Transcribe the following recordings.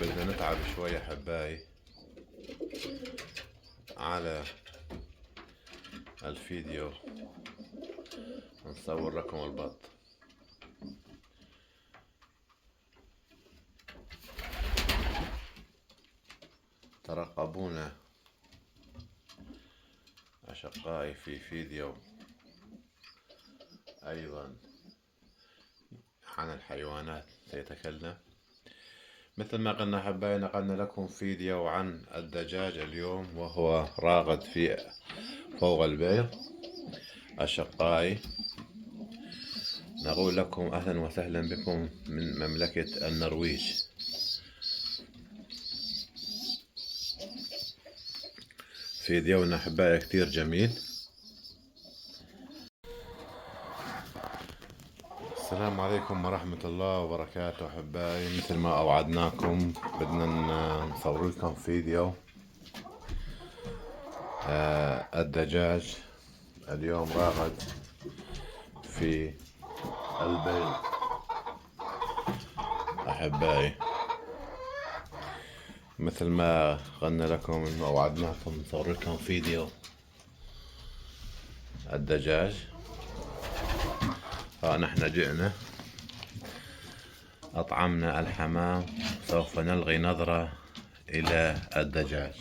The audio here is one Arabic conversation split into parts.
بدنا نتعب شوي أحبائي على الفيديو، نصور لكم البط. ترقبونا أشقائي في فيديو أيضا عن الحيوانات سيتكلم. مثل ما قلنا أحبائي، نقلنا لكم فيديو عن الدجاج اليوم وهو راغد في فوق البيض. أشقائي نقول لكم أهلا وسهلا بكم من مملكة النرويج. فيديونا أحبائي كتير جميل. السلام عليكم ورحمة الله وبركاته أحبائي. مثل ما أوعدناكم بدنا نصور لكم فيديو الدجاج اليوم راغد في البيض أحبائي. مثل ما قلنا لكم ووعدناكم نصور لكم فيديو الدجاج، فنحن جئنا أطعمنا الحمام، سوف نلغي نظرة إلى الدجاج.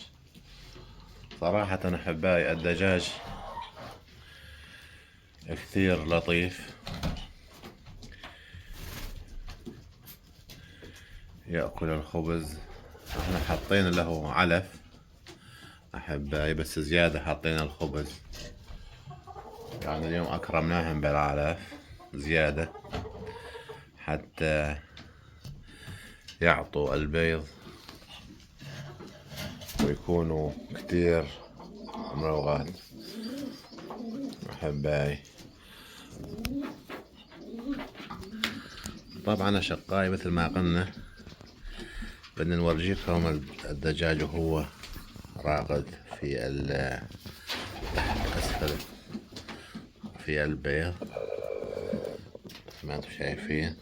صراحة أحبائي الدجاج كثير لطيف، يأكل الخبز. احنا حطينا له علف أحبائي بس زيادة، حطينا الخبز يعني اليوم أكرمناهم بالعلف زيادة حتى يعطوا البيض ويكونوا كتير مروغات أحبائي. طبعا أشقائي مثل ما قلنا بدنا نورجيكم الدجاج وهو راقد في تحت أسفل في البيض، ما انتم شايفين.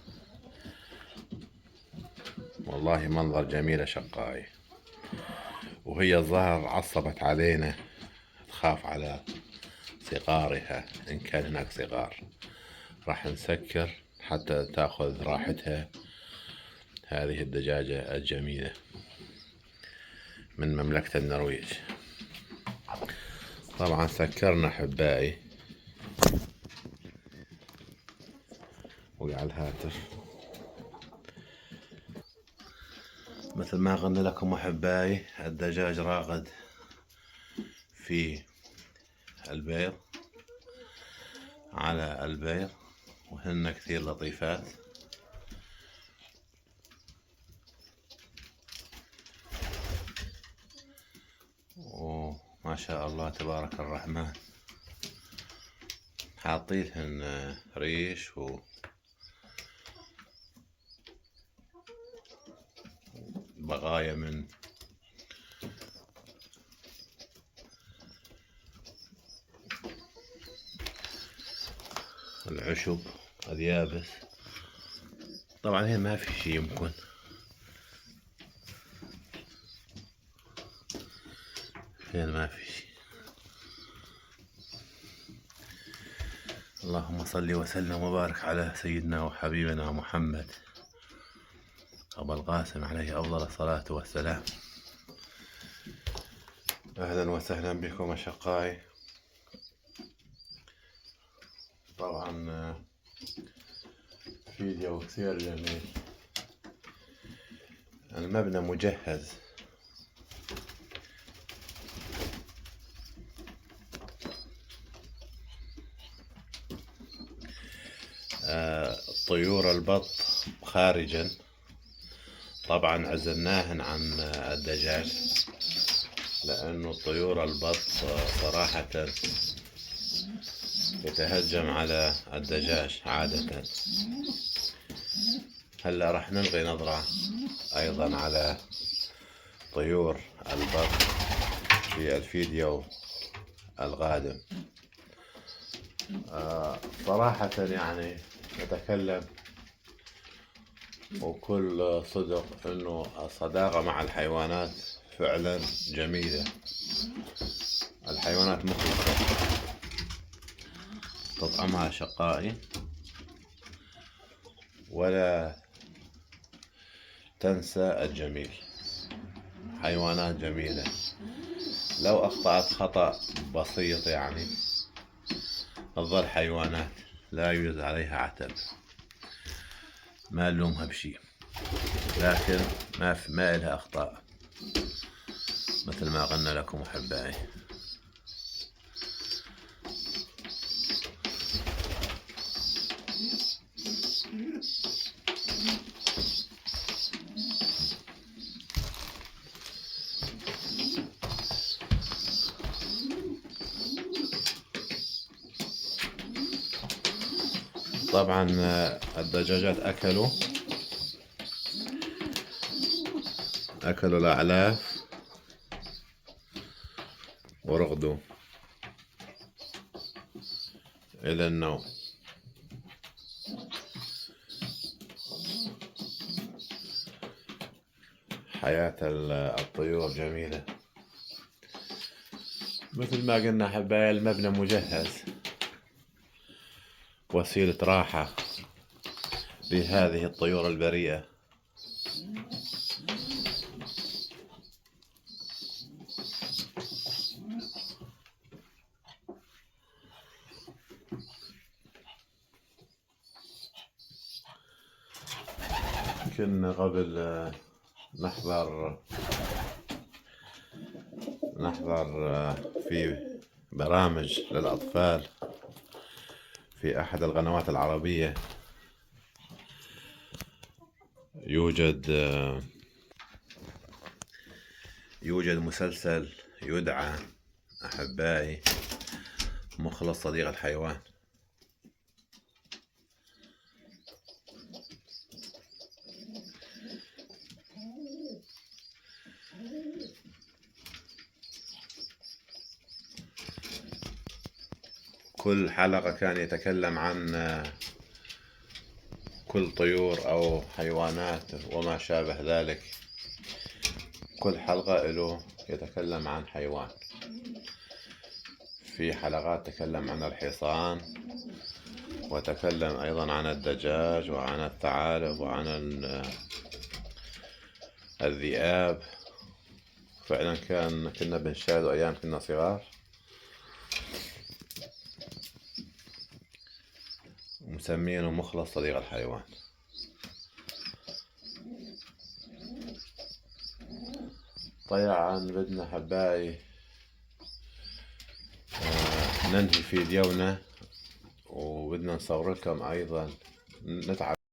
والله منظر جميل أشقائي. وهي الظاهر عصبت علينا، تخاف على صغارها، إن كان هناك صغار راح نسكر حتى تأخذ راحتها. هذه الدجاجة الجميلة من مملكة النرويج. طبعا سكرنا أحبائي وعلى الهاتف. مثل ما قلنا لكم أحبائي الدجاج راغد في البيض على البيض، وهن كثير لطيفات. وما شاء الله تبارك الرحمن، حاطيلهن ريش وبقايا من العشب اليابس. طبعا هي ما في شي، يمكن هي ما في شي. اللهم صل وسلم وبارك على سيدنا وحبيبنا محمد أبا القاسم عليه أفضل الصلاة والسلام. أهلا وسهلا بكم أشقائي. طبعا فيديو كثير جميل. المبنى مجهز، طيور البط خارجا. طبعا عزلناهن عن الدجاج لأنه طيور البط صراحة يتهجم على الدجاج عادة. هلا راح نلغي نظرة أيضا على طيور البط في الفيديو القادم. صراحة يعني نتكلم وكل صدق إنه الصداقة مع الحيوانات فعلا جميلة. الحيوانات مخلصة، تطعمها شقائي ولا تنسى الجميل. حيوانات جميلة، لو أخطأت خطأ بسيط يعني تظل حيوانات لا يوجد عليها عتب، ما نلومها بشي، لكن ما إلها أخطاء مثل ما قلنا لكم أحبائي. طبعا الدجاجات أكلوا الأعلاف ورقدوا إلى النوم. حياة الطيور جميلة. مثل ما قلنا أحبائي، المبنى مجهز، وسيلة راحة لهذه الطيور البريئة. كنا قبل نحضر في برامج للأطفال في أحد القنوات العربية. يوجد مسلسل يدعى أحبائي مخلص صديق الحيوان. كل حلقة كان يتكلم عن كل طيور أو حيوانات وما شابه ذلك. كل حلقة له يتكلم عن حيوان. في حلقات تكلم عن الحصان، وتكلم أيضا عن الدجاج وعن الثعالب وعن الذئاب. فعلا كنا بنشاهده أيام كنا صغار، ومسمينه مخلص صديق الحيوان. طبعا بدنا حباي ننهي فيديونا، وبدنا نصور لكم أيضا نتعب